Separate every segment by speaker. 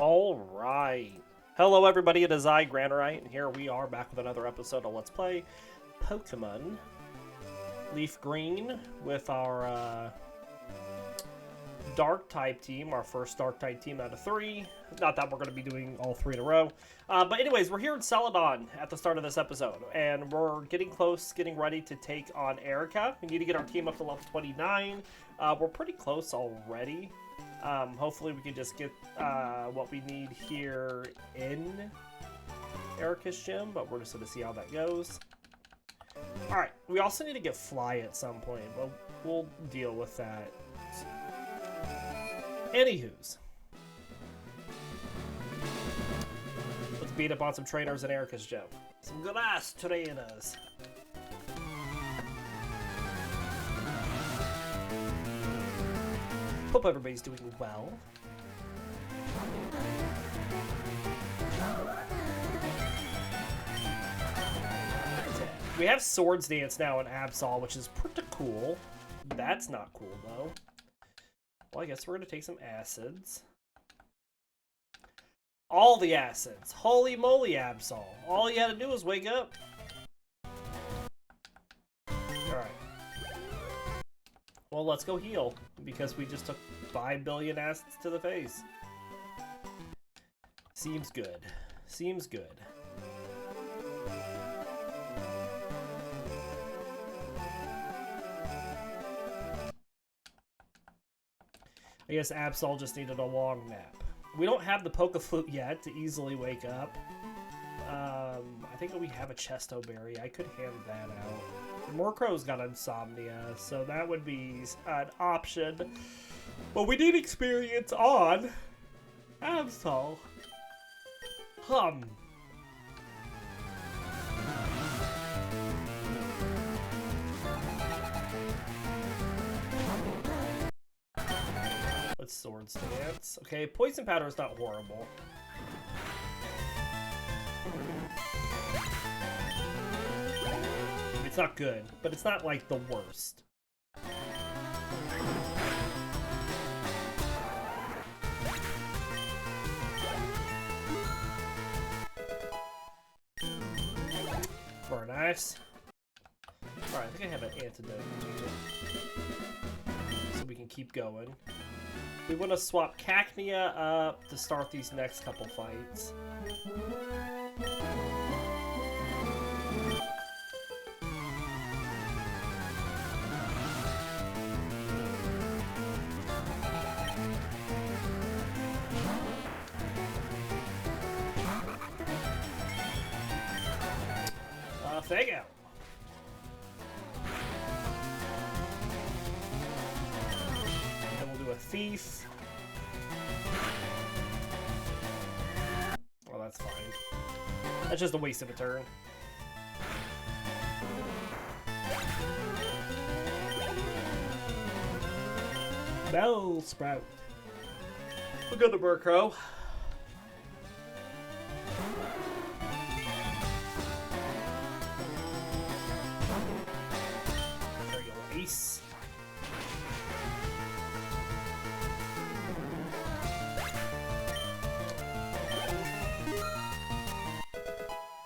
Speaker 1: All right. Hello, everybody. It is I, Granorite, and here we are back with another episode of Let's Play Pokemon Leaf Green with our Dark-type team, our first Dark-type team out of 3. Not that we're going to be doing all 3 in a row. But anyways, we're here in Celadon at the start of this episode, and we're getting close, getting ready to take on Erika. We need to get our team up to level 29. We're pretty close already. Hopefully we can just get what we need here in Erika's gym, but we're just going to see how that goes. Alright, we also need to get Fly at some point, but we'll deal with that. Anywho's. Let's beat up on some trainers in Erika's gym. Some good ass trainers. Hope everybody's doing well. We have Swords Dance now in Absol, which is pretty cool. That's not cool, though. Well, I guess we're going to take some acids. All the acids. Holy moly, Absol. All you had to do was wake up. Alright. Well, let's go heal, because we just took 5 billion acids to the face. Seems good. Seems good. I guess Absol just needed a long nap. We don't have the Poke-Flute yet to easily wake up. I think that we have a Chesto Berry. I could hand that out. Murkrow's got insomnia, so that would be an option. But we need experience on Absol. Let's Swords Dance. Okay, Poison Powder is not horrible. It's not good, but it's not like the worst. Very nice. Alright, I think I have an antidote so we can keep going. We want to swap Cacnea up to start these next couple fights. Thank you. Then we'll do a Thief. Well, that's fine. That's just a waste of a turn. Bell Sprout. We'll go to Murkrow. Ace.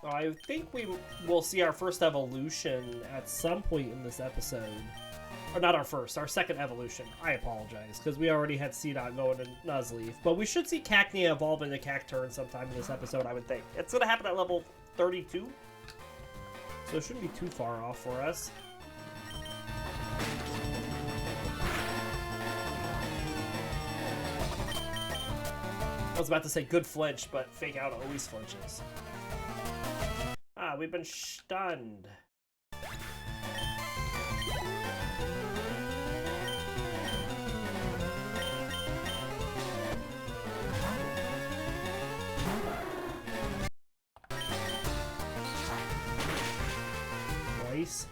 Speaker 1: I think we will see our first evolution at some point in this episode. Or not our first, our second evolution. I apologize, because we already had C-Dot going to Nuzleaf. But we should see Cacnea evolve into Cacturn sometime in this episode, I would think. It's going to happen at level 32. So it shouldn't be too far off for us. I was about to say good flinch, but Fake Out always flinches. Ah, we've been stunned. Nice.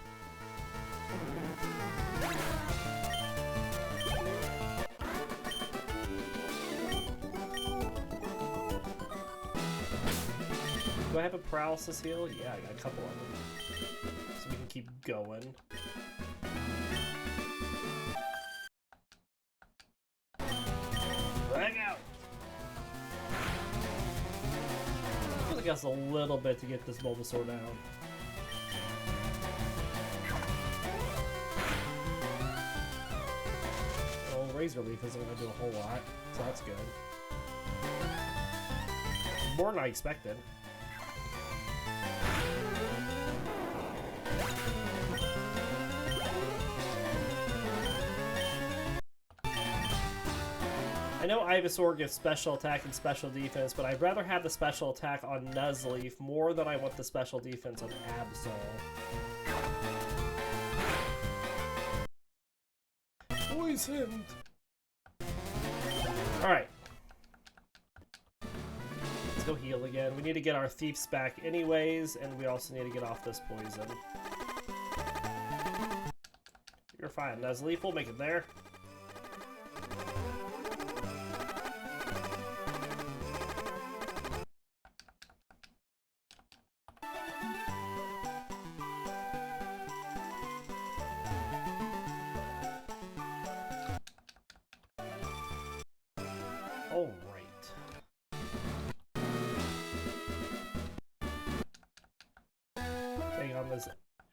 Speaker 1: Do I have a paralysis heal? Yeah, I got a couple of them. So we can keep going. Bring out! Took us a little bit to get this Bulbasaur down. Well, Razor Leaf isn't going to do a whole lot, so that's good. More than I expected. I know Ivysaur gives special attack and special defense, but I'd rather have the special attack on Nuzleaf more than I want the special defense on Absol. Poisoned! Alright. Let's go heal again. We need to get our Thieves back anyways, and we also need to get off this poison. You're fine, Nuzleaf. We'll make it there.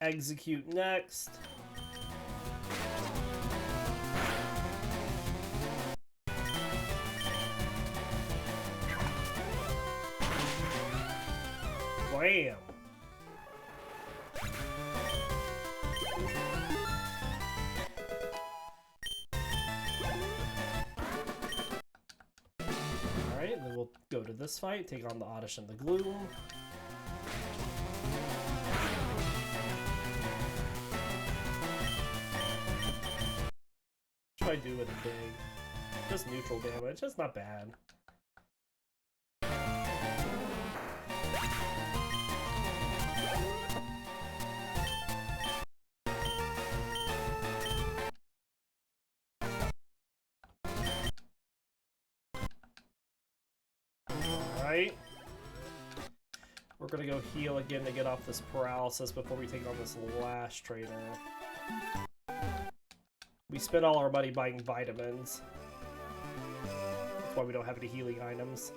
Speaker 1: Execute next. Wham! Alright, and then we'll go to this fight, take on the Oddish and the Gloom. I do with a big, just neutral damage. That's not bad. Alright. We're gonna go heal again to get off this paralysis before we take on this last trainer. We spent all our money buying vitamins. That's why we don't have any healing items.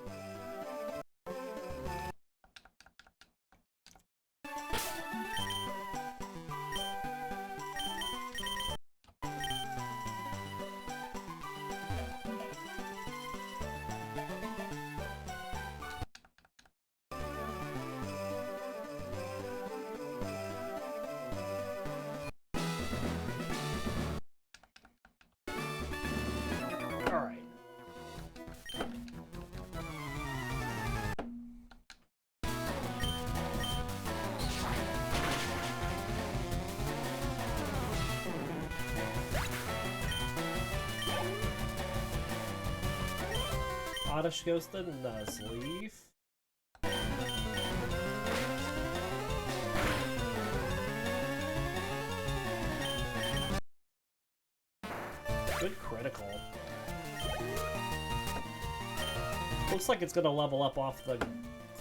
Speaker 1: Oddish goes to Nuzleaf. Good critical. Looks like it's gonna level up off the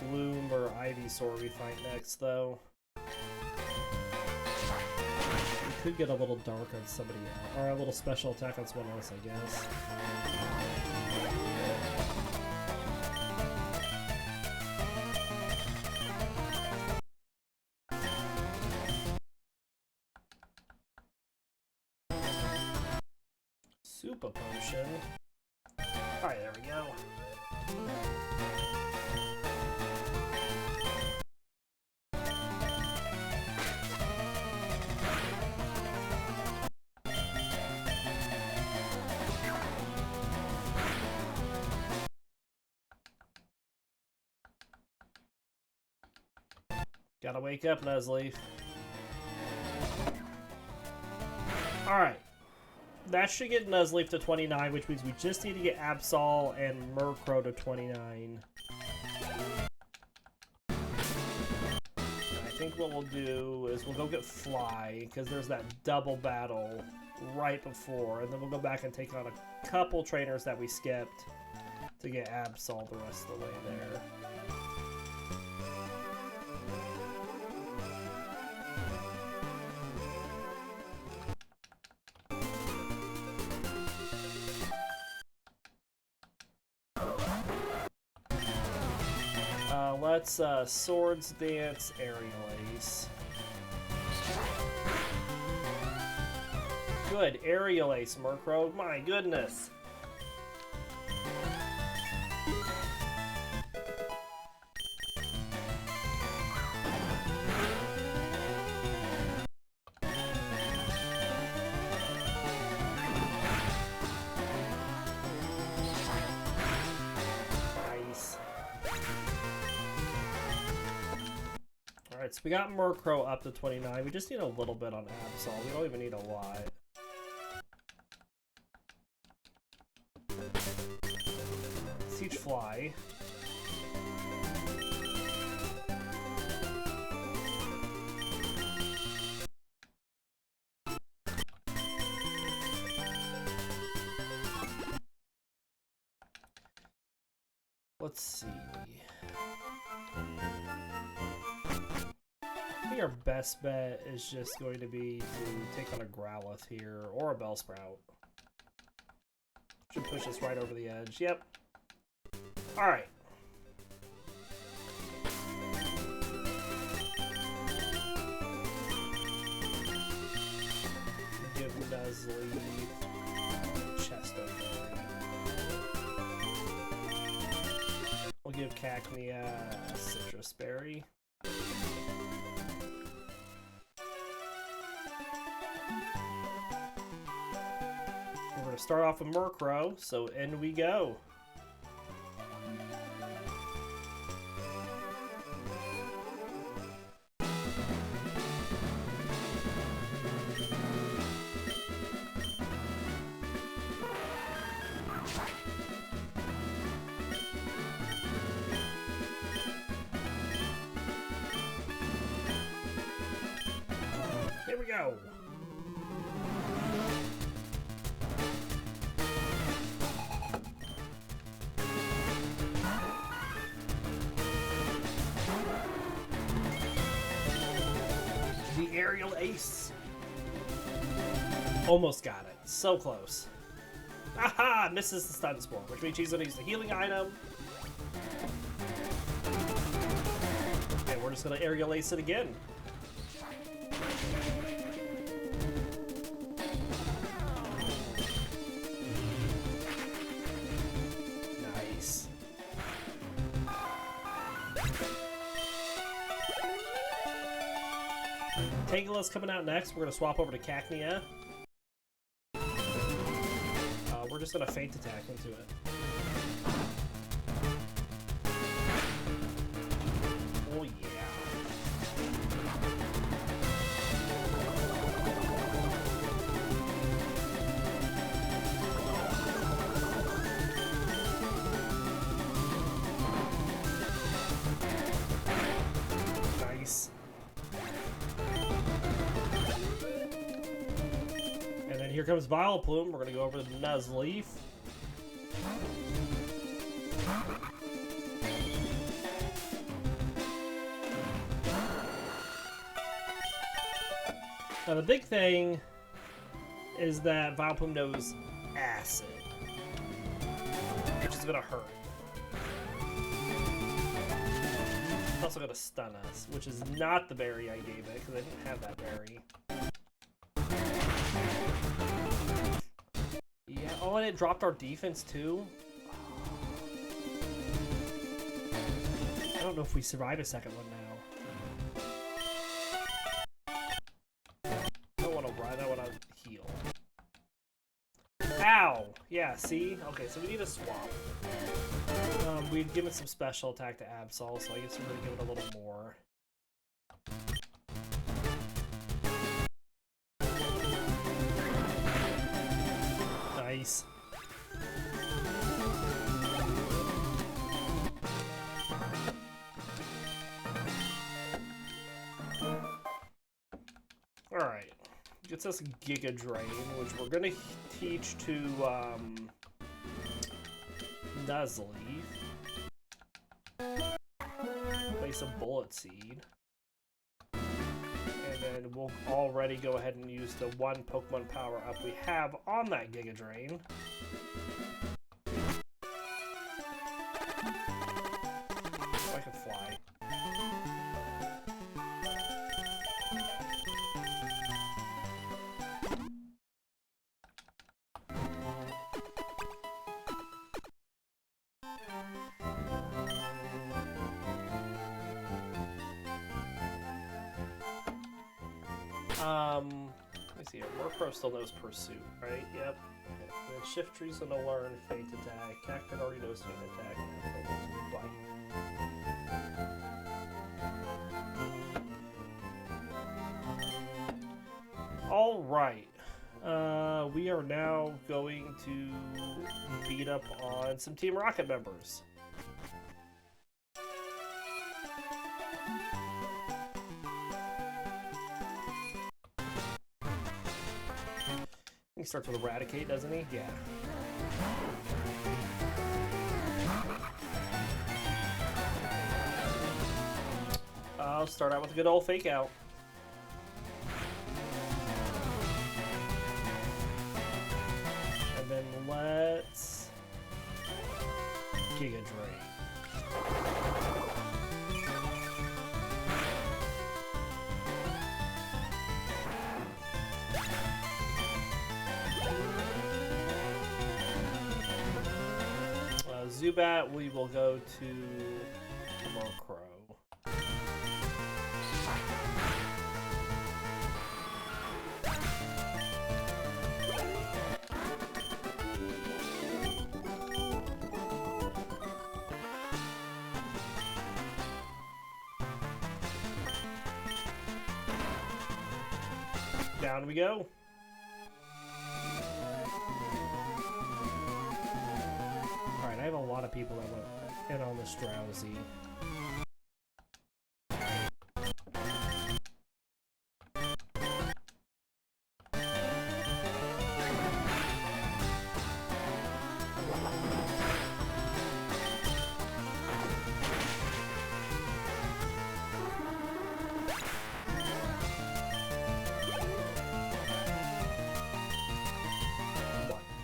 Speaker 1: Gloom or Ivysaur we fight next, though. We could get a little dark on somebody else, or a little special attack on someone else, I guess. Super potion. Alright, there we go. Gotta wake up, Nuzleaf. Alright. That should get Nuzleaf to 29, which means we just need to get Absol and Murkrow to 29. I think what we'll do is we'll go get Fly, because there's that double battle right before, and then we'll go back and take on a couple trainers that we skipped to get Absol the rest of the way there. Let's Swords Dance Aerial Ace. Good, Aerial Ace, Murkrow. My goodness. Nice. Alright, so we got Murkrow up to 29. We just need a little bit on Absol. We don't even need a lot. Siege Fly. Let's see. I think our best bet is just going to be to take on a Growlithe here, or a Bellsprout. Should push us right over the edge. Yep. Alright. Give Nuzleaf Chesto Berry. We'll give Cacnea Citrus Berry. We're going to start off with Murkrow, so in we go. Here we go. The Aerial Ace. Almost got it. So close. Aha! Misses the Stun Spore, which means he's going to use the healing item. And we're just going to Aerial Ace it again. Nice. Tangless coming out next. We're going to swap over to Cacnea. We're just going to Feint Attack into it. Oh, yeah. Nice. And then here comes Vileplume. We're going to go over to Nuzleaf. Now the big thing is that Vileplume knows Acid, which is going to hurt. It's also going to stun us, which is not the berry I gave it, because I didn't have that berry. Yeah, oh, and it dropped our defense too? I don't know if we survive a second one now. I don't want to run, I want to heal. Ow! Yeah, see? Okay, so we need a swap. We've given some special attack to Absol, so I guess we're going to give it a little more. Nice. Alright. Gets us Giga Drain, which we're going to teach to Nuzleaf. Place a Bullet Seed. And then we'll already go ahead and use the one Pokemon power up we have on that Giga Drain. I can fly. Let me see here. Murkrow still knows Pursuit, right? Yep. Okay. And then Shiftry's gonna learn Feint Attack. Cacnea already knows Feint Attack. Bite. All right. We are now going to beat up on some Team Rocket members. He starts with Eradicate, doesn't he? Yeah. I'll start out with a good old Fake Out. And then let's Giga Drain. Zubat, we will go to Murkrow. Down we go. Alright, I have a lot of people that went in on this Drowsy.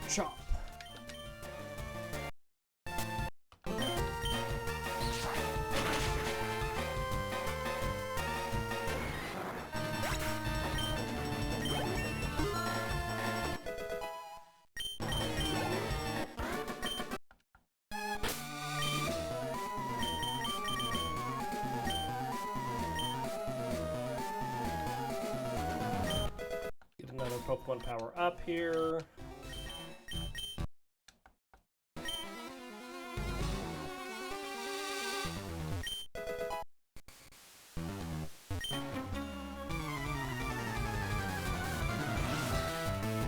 Speaker 1: Chop. Get another Pokemon power up here.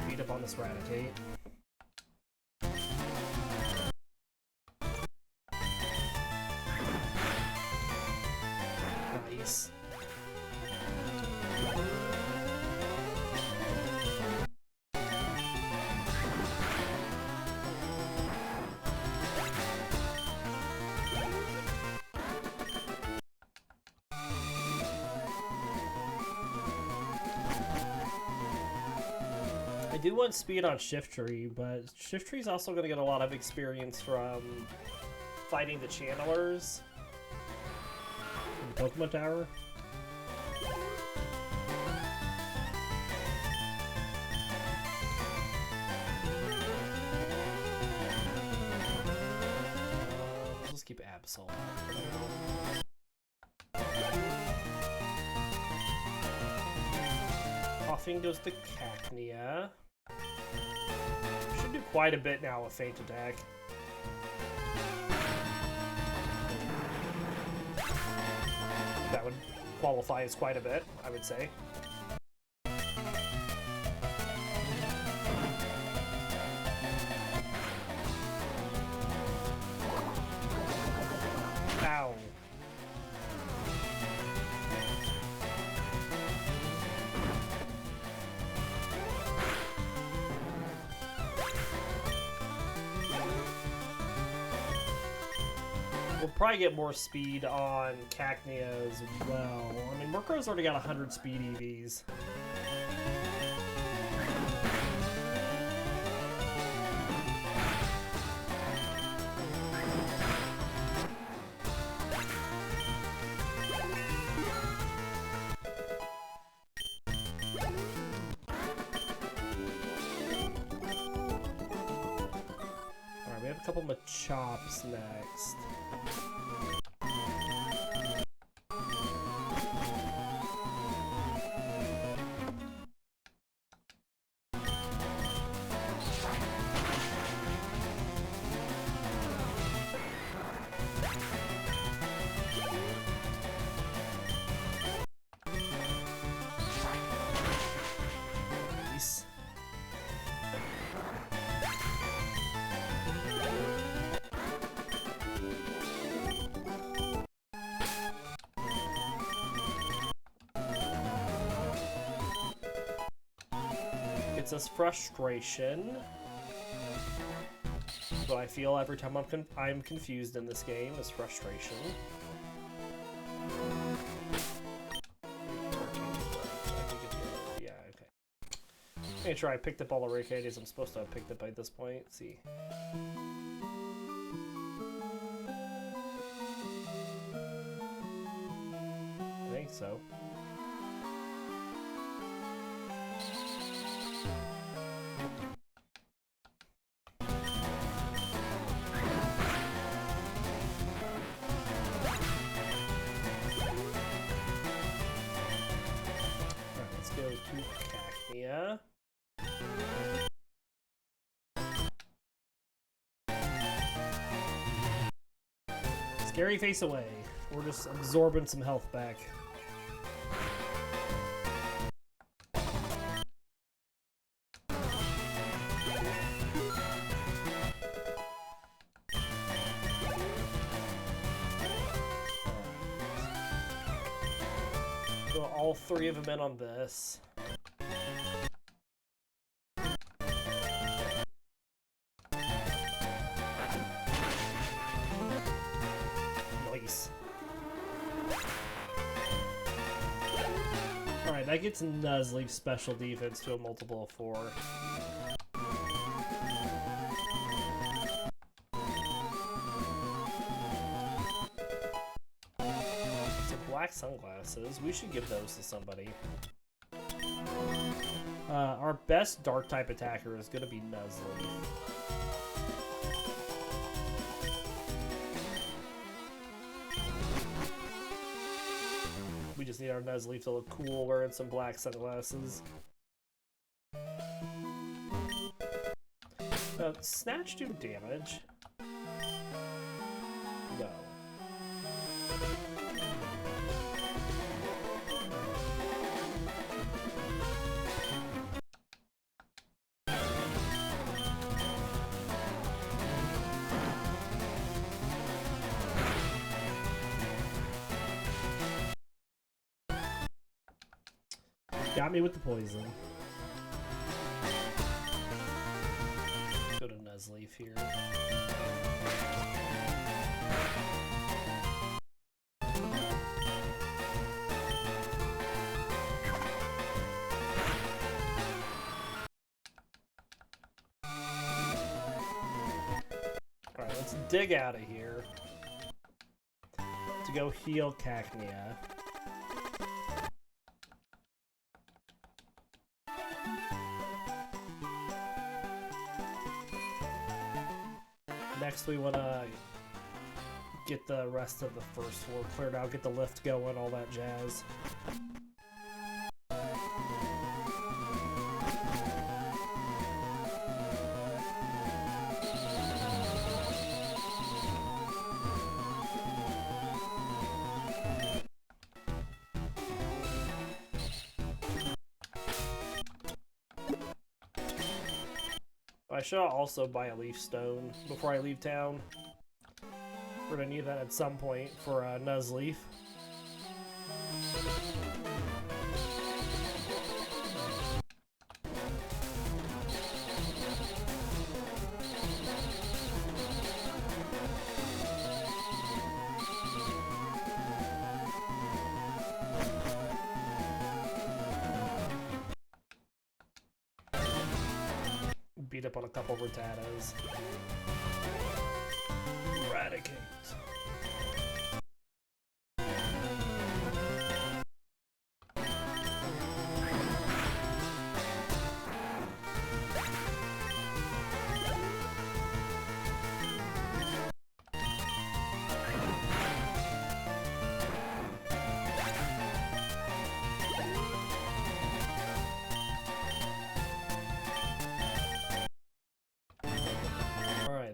Speaker 1: Beat up on this Raticate. Nice. I do want speed on Shiftry, but Shiftry's also going to get a lot of experience from fighting the Channelers in the Pokemon Tower. Let's just keep Absol out for now. Coughing goes to Cacnea. Should do quite a bit now with Feint Attack. That would qualify as quite a bit, I would say. Ow. We'll probably get more speed on Cacnea as well. I mean, Murkrow's already got 100 speed EVs. Alright, we have a couple Machops next. gets us frustration. What I feel every time I'm confused in this game is frustration. Yeah, okay. Make sure I picked up all the Weekdays I'm supposed to have picked up by this point. Let's see. I think so. Cacnea. Scary face away. We're just absorbing some health back. Go all three of them in on this. Alright, that gets Nuzleaf's special defense to a multiple of 4. Some black sunglasses. We should give those to somebody. Our best dark type attacker is going to be Nuzleaf. We just need our Nuzleaf to look cool wearing some black sunglasses. Snatch do damage? No. Got me with the poison. Go to Nuzleaf here. Alright, let's dig out of here to go heal Cacnea. Next, we want to get the rest of the first floor cleared out, get the lift going, all that jazz. I should also buy a leaf stone before I leave town. We're gonna need that at some point for Nuzleaf. Beat up on a couple of Rattatas. Eradicate.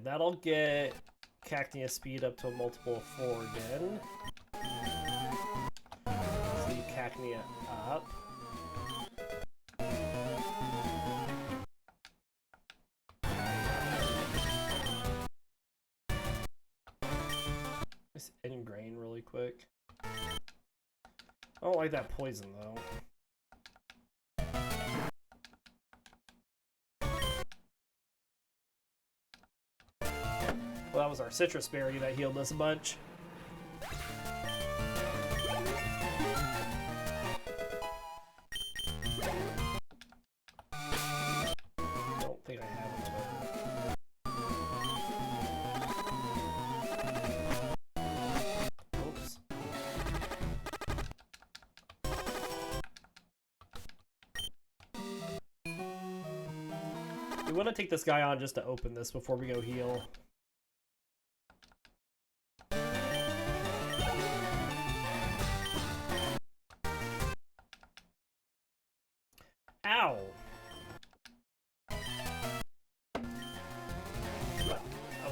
Speaker 1: That'll get Cacnea speed up to a multiple of 4 again. Let's leave Cacnea up. Let's ingrain really quick. I don't like that poison though. Well, that was our citrus berry that healed us a bunch. Don't think I have another. Oops. We want to take this guy on just to open this before we go heal. Ow! I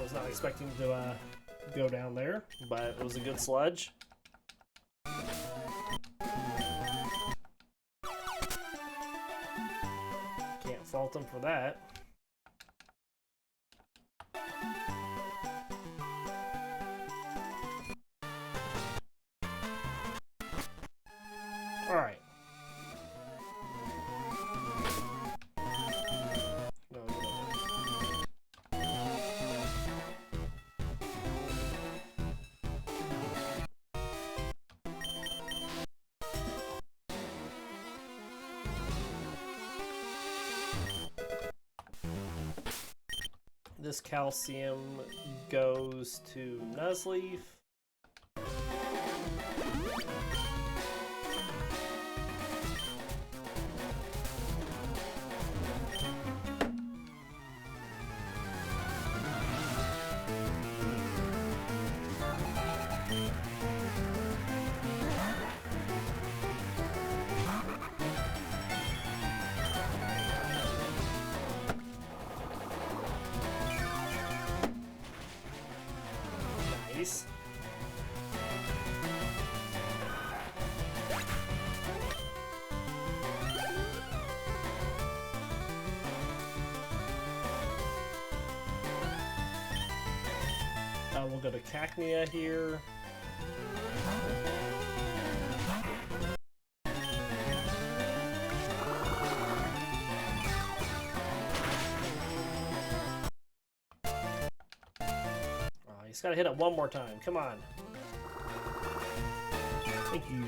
Speaker 1: was not expecting to go down there, but it was a good sludge. Can't fault him for that. Alright. This calcium goes to Nuzleaf. Nice. We'll go to Cacnea here. He's got to hit it one more time. Come on. Thank you.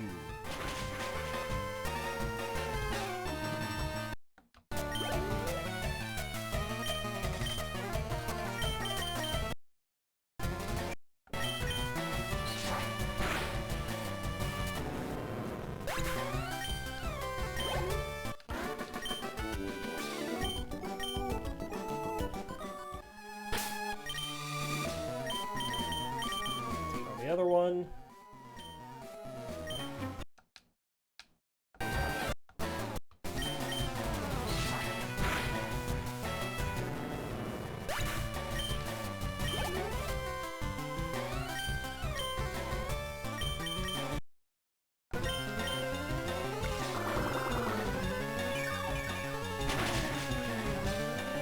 Speaker 1: The other one.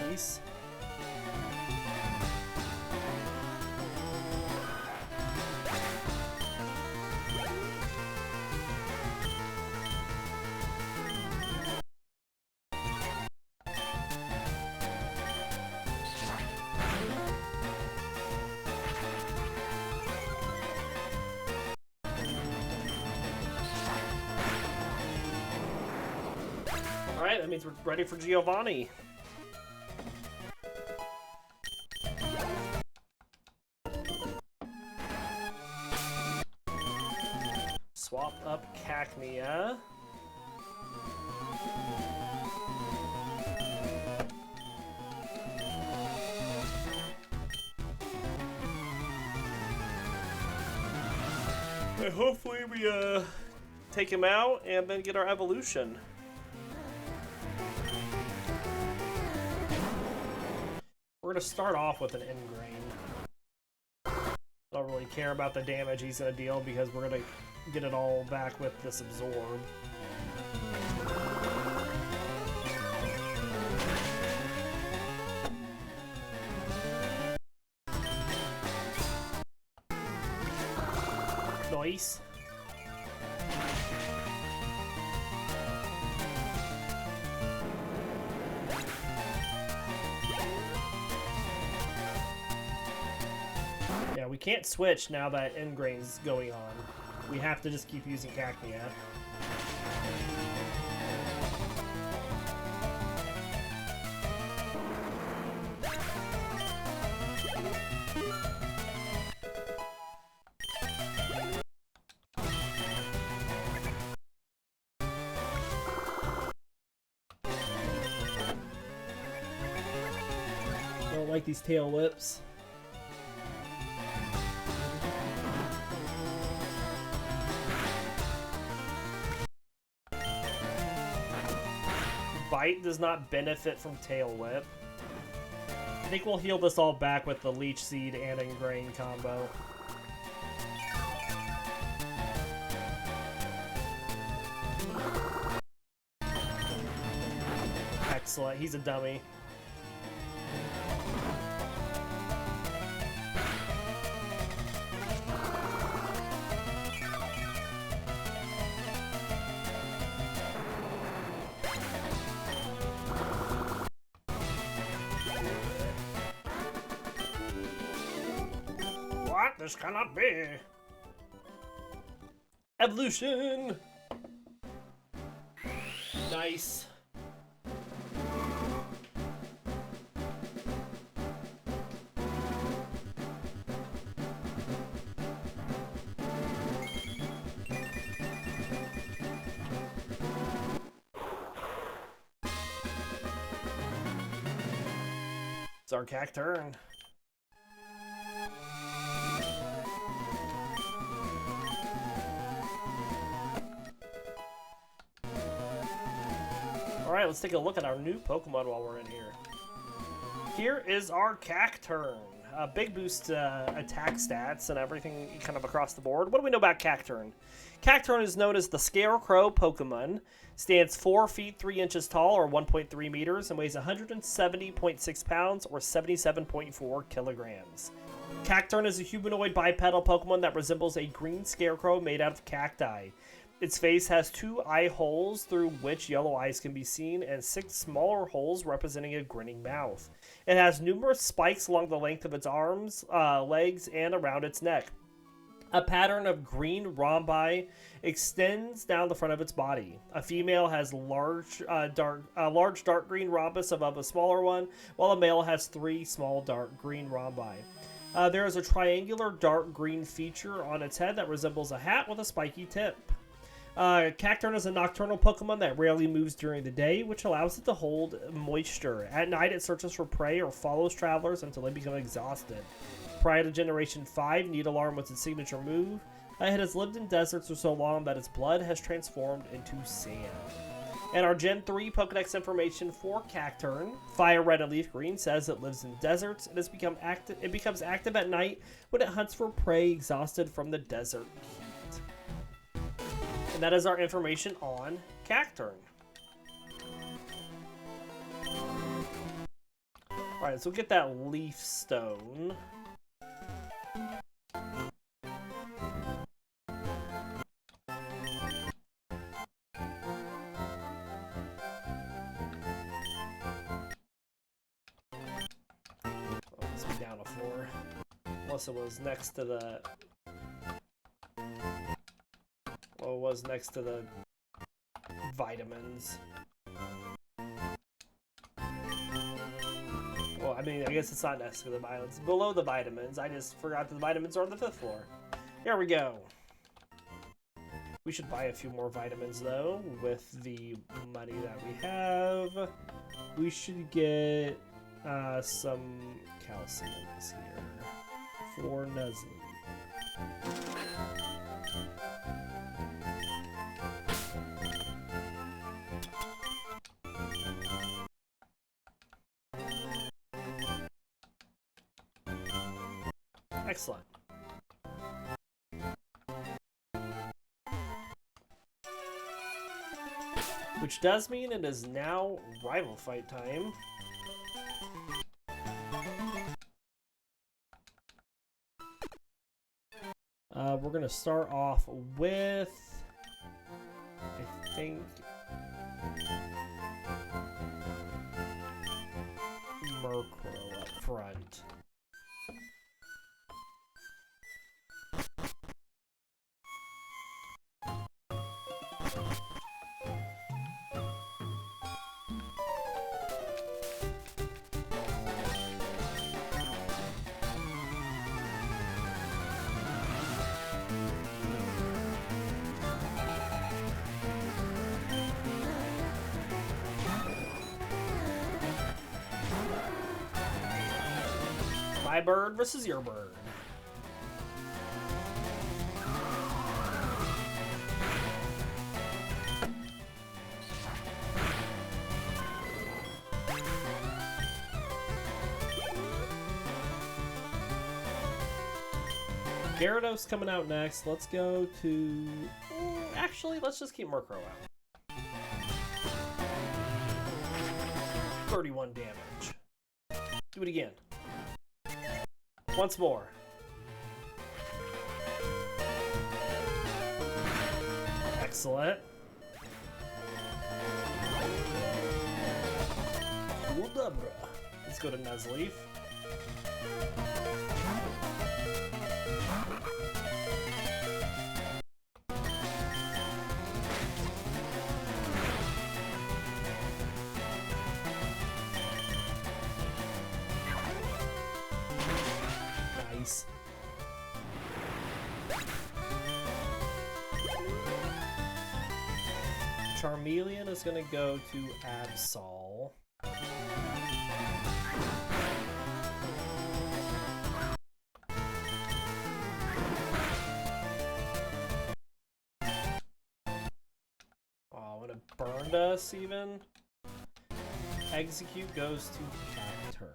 Speaker 1: Nice. Alright, that means we're ready for Giovanni. Swap up Cacnea. And hopefully we take him out and then get our evolution. We're going to start off with an Ingrain. I don't really care about the damage he's going to deal because we're going to get it all back with this Absorb. Nice. we can't switch now that Ingrain's going on. We have to just keep using Cacnea. Don't like these tail whips. Bite does not benefit from Tail Whip. I think we'll heal this all back with the Leech Seed and Ingrain combo. Excellent, he's a dummy. What? This cannot be. Evolution! Nice. It's our Cac turn. Alright, let's take a look at our new Pokemon while we're in here. Here is our Cacturn. A big boost attack stats and everything kind of across the board. What do we know about Cacturn? Cacturn is known as the Scarecrow Pokemon. Stands 4 feet 3 inches tall, or 1.3 meters, and weighs 170.6 pounds, or 77.4 kilograms. Cacturn is a humanoid bipedal Pokemon that resembles a green scarecrow made out of cacti. Its face has 2 eye holes through which yellow eyes can be seen, and 6 smaller holes representing a grinning mouth. It has numerous spikes along the length of its arms, legs, and around its neck. A pattern of green rhombi extends down the front of its body. A female has a large dark green rhombus above a smaller one, while a male has 3 small dark green rhombi. There is a triangular dark green feature on its head that resembles a hat with a spiky tip. Cacturn is a nocturnal Pokemon that rarely moves during the day, which allows it to hold moisture. At night, it searches for prey or follows travelers until they become exhausted. Prior to Generation 5, Needlearm was its signature move. It has lived in deserts for so long that its blood has transformed into sand. And our Gen 3 Pokedex information for Cacturn, Fire Red and Leaf Green, says it lives in deserts. It becomes active at night when it hunts for prey exhausted from the desert heat. And that is our information on Cacturn. Alright, so we'll get that Leaf Stone. Let's be down a floor. Unless it was next to the... Well, it was next to the vitamins. Well, I mean, I guess it's not next to the vitamins. It's below the vitamins. I just forgot that the vitamins are on the 5th floor. There we go. We should buy a few more vitamins, though, with the money that we have. We should get some calciums here for Nuzleaf. Excellent. Which does mean it is now rival fight time. We're gonna start off with, I think, Murkrow up front. My bird versus your bird. Gyarados coming out next. Let's go to... Actually, let's just keep Murkrow out. 31 damage. Do it again. Once more. Excellent. Let's go to Nuzleaf. Nice. Charmeleon is going to go to Absol. Oh, would it burned us even? Execute goes to Cacturn.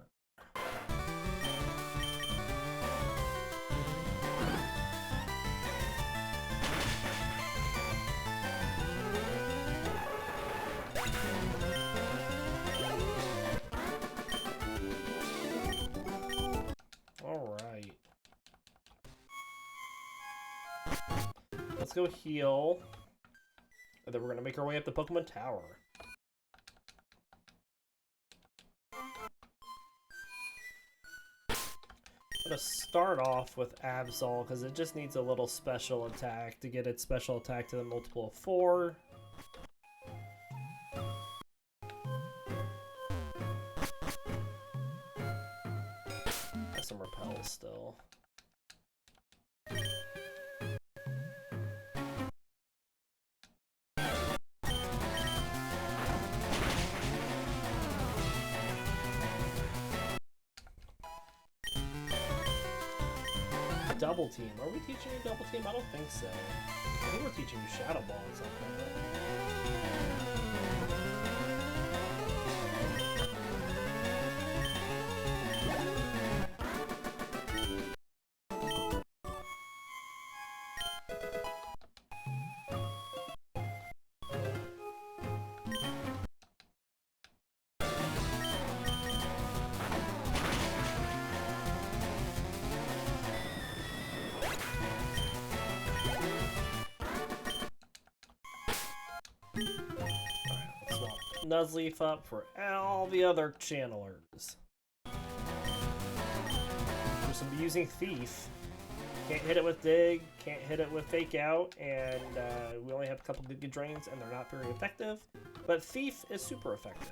Speaker 1: Alright. Let's go heal. And then we're gonna make our way up the Pokemon Tower. I'm gonna start off with Absol because it just needs a little special attack to get its special attack to the multiple of 4. Got some repels still. Double team. Are we teaching you double team? I don't think so. I think we're teaching you Shadow Ball or something. Nuzleaf up for all the other channelers. Just using Thief. Can't hit it with Dig, can't hit it with Fake Out, and we only have a couple good drains and they're not very effective. But Thief is super effective.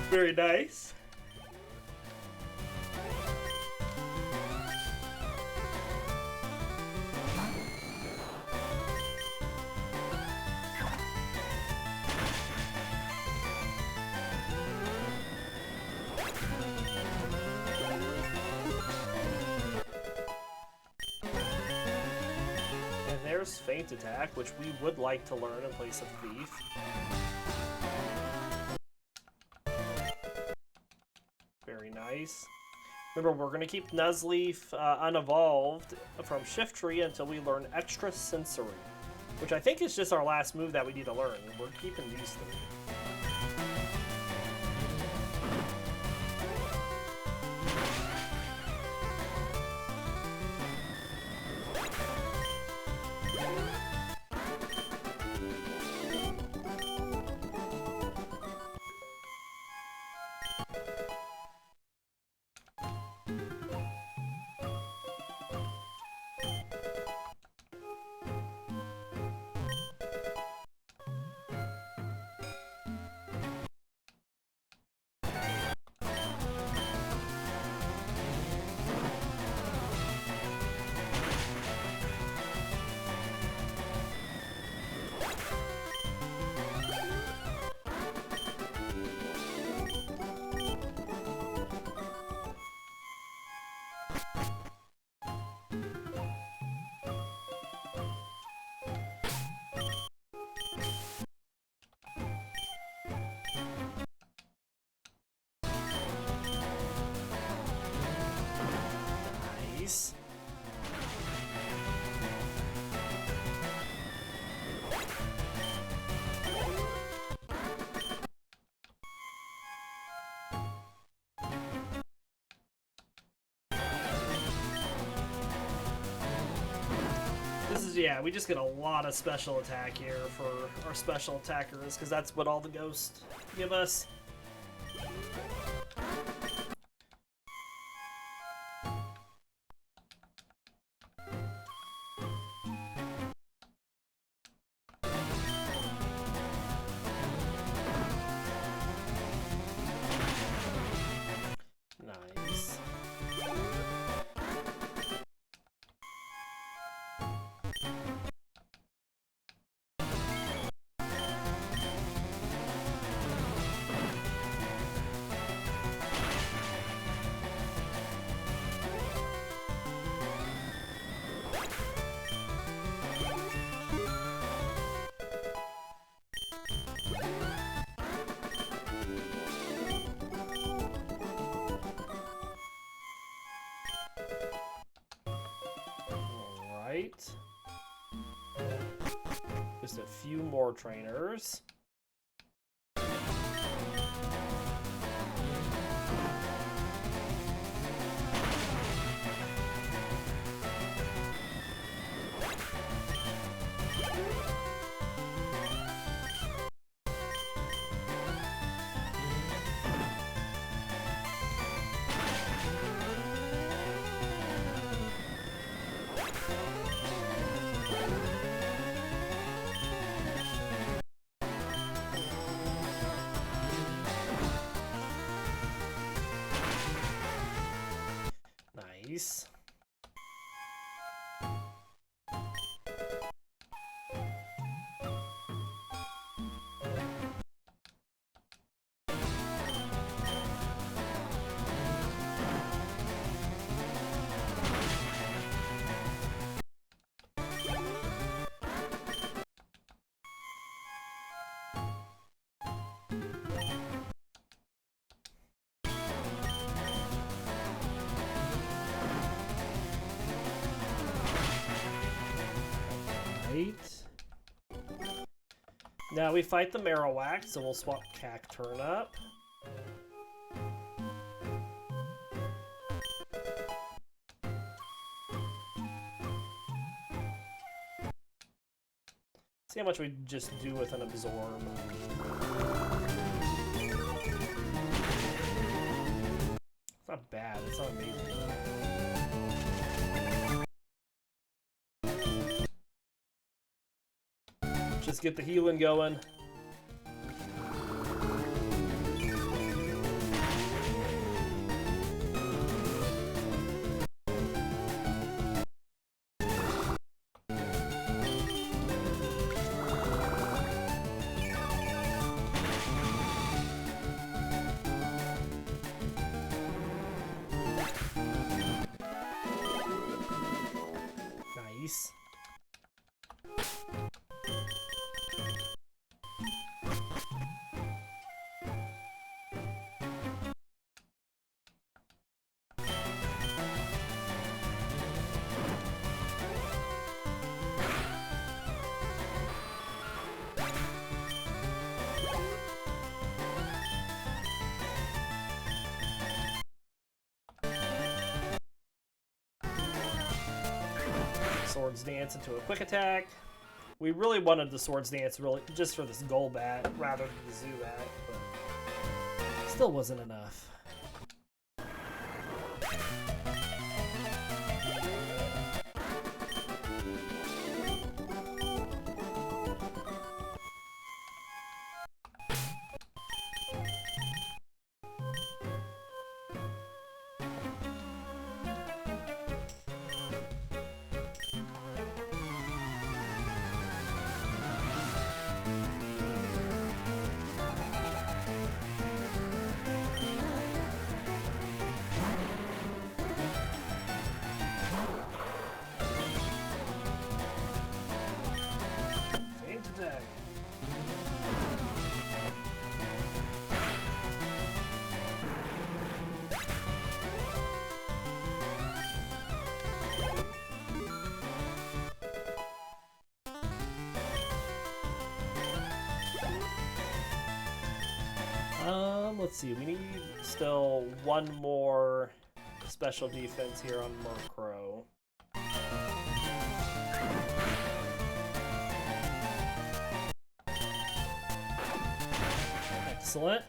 Speaker 1: Very nice. And there's Feint Attack, which we would like to learn in place of Thief. Very nice. Remember, we're going to keep Nuzleaf unevolved from Shiftry until we learn Extra Sensory, which I think is just our last move that we need to learn. We're keeping these 3. Yeah, we just get a lot of special attack here for our special attackers, because that's what all the ghosts give us. Nice. Alright. Just a few more trainers. Nice. Now we fight the Marowak, so we'll swap Cacturnip. See how much we just do with an Absorb. It's not bad, it's not amazing. Just get the healing going. Nice. Swords Dance into a quick attack. We really wanted the Swords Dance really just for this Golbat rather than the Zubat, but still wasn't enough. Let's see, we need still one more special defense here on Murkrow. Excellent.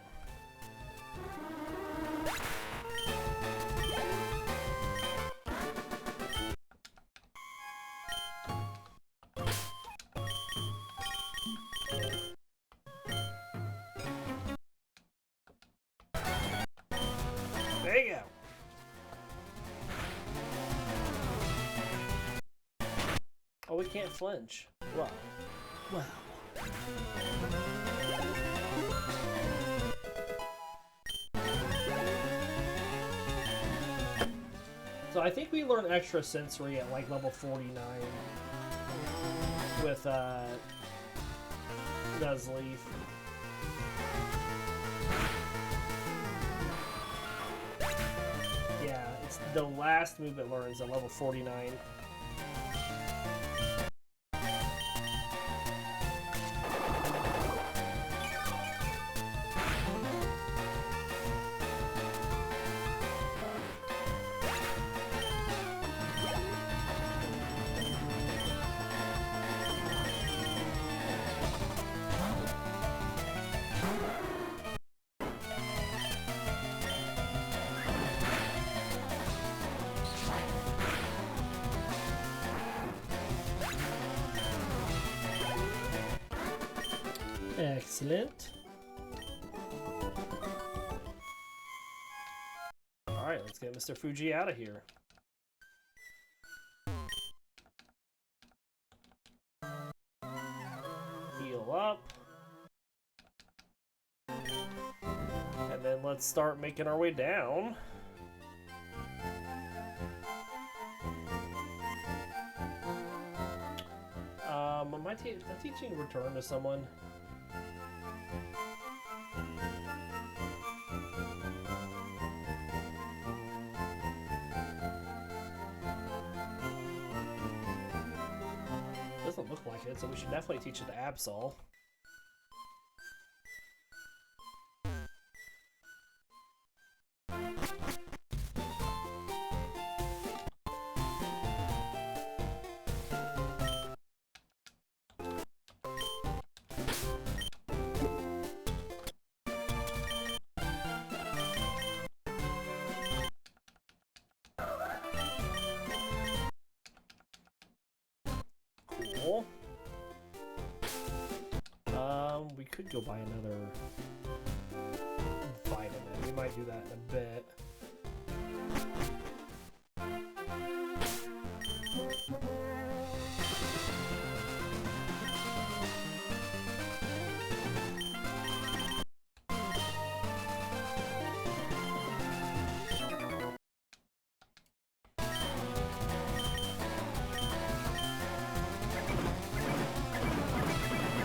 Speaker 1: There you go. Oh, we can't flinch. Wow. Wow. So I think we learned extra sensory at like level 49 with Nuzleaf. Yeah, it's the last move it learns at level 49. Excellent. Alright, let's get Mr. Fuji out of here. Heal up. And then let's start making our way down. Am I teaching return to someone? Doesn't look like it, so we should definitely teach it to Absol. Cool. We could go buy another vitamin. We might do that in a bit.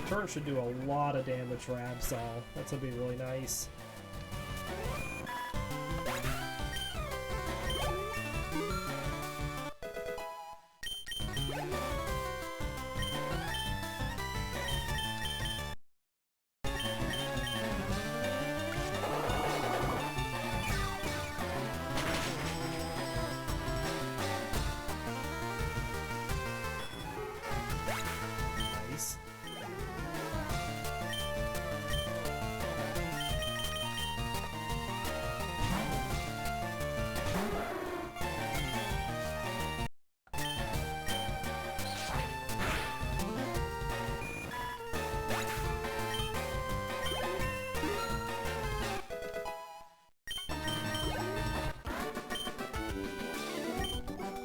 Speaker 1: Turn should do a lot of damage for Absol. That's gonna be really nice.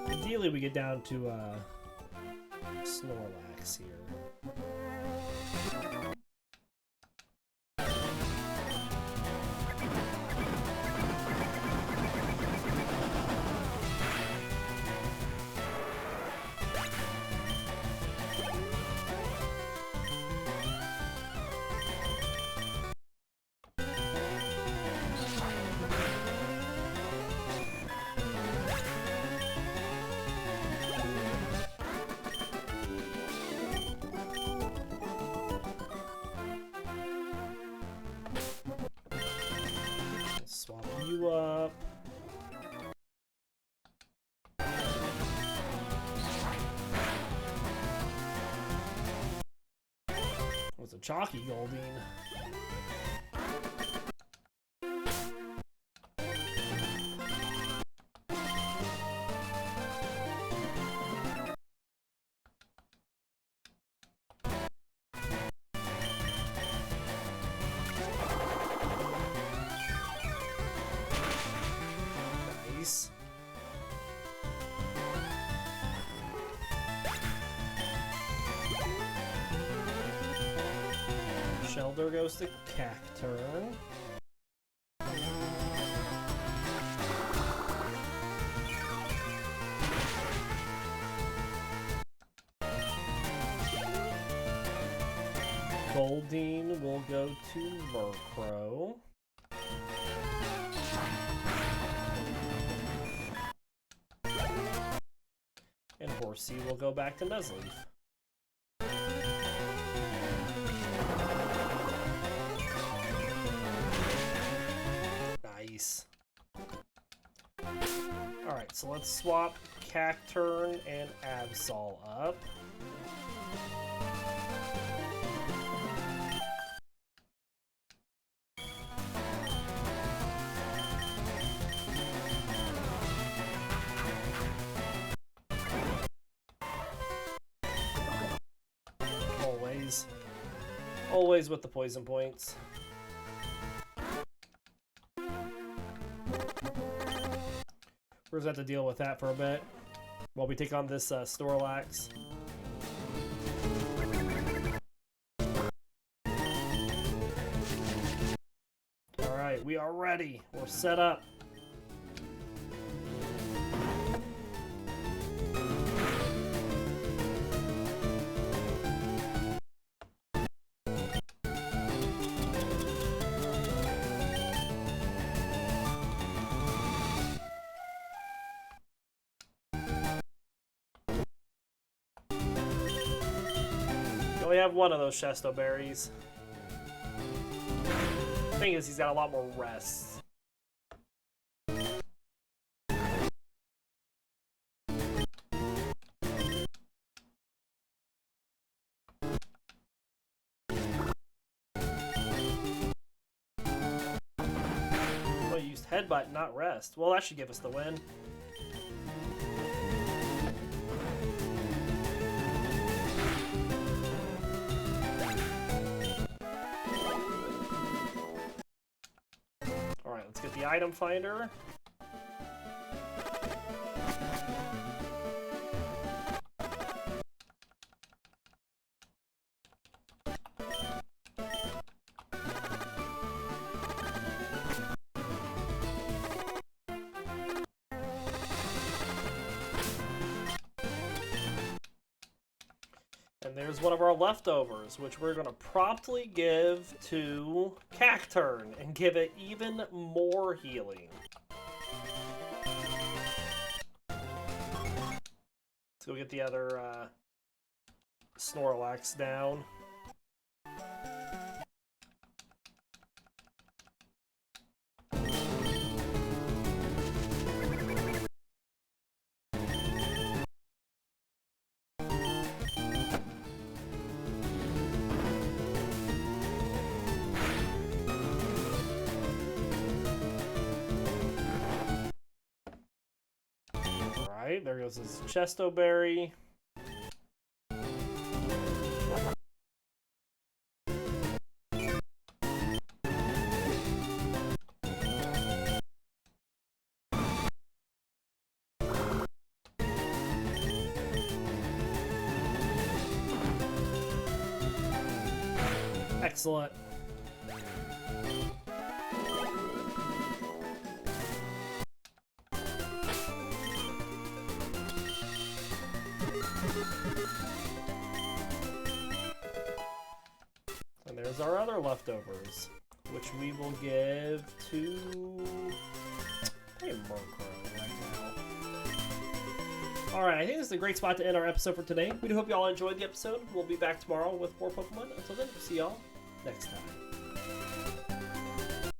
Speaker 1: Ideally, we get down to Snorlax here. Swap you up. What's a chalky Goldeen? Elder goes to Cacturn. Goldeen will go to Murkrow. And Horsey will go back to Nuzleaf. Nice. Alright, so let's swap Cacturn and Absol up. Always with the poison points. We're gonna have to deal with that for a bit while we take on this Snorlax. Alright, we are ready. We're set up. We only have one of those Chesto berries. The thing is, he's got a lot more rests. Well, you used Headbutt, not Rest. Well, that should give us the win. Alright, let's get the item finder. And there's one of our leftovers, which we're going to promptly give to Cacturn and give it even more healing. Let's go get the other Snorlax down. Alright, there goes his Chesto berry. Excellent. And there's our other leftovers, which we will give to Murkrow right now. Alright, I think this is a great spot to end our episode for today. We do hope you all enjoyed the episode. We'll be back tomorrow with more Pokemon. Until then, see y'all next time.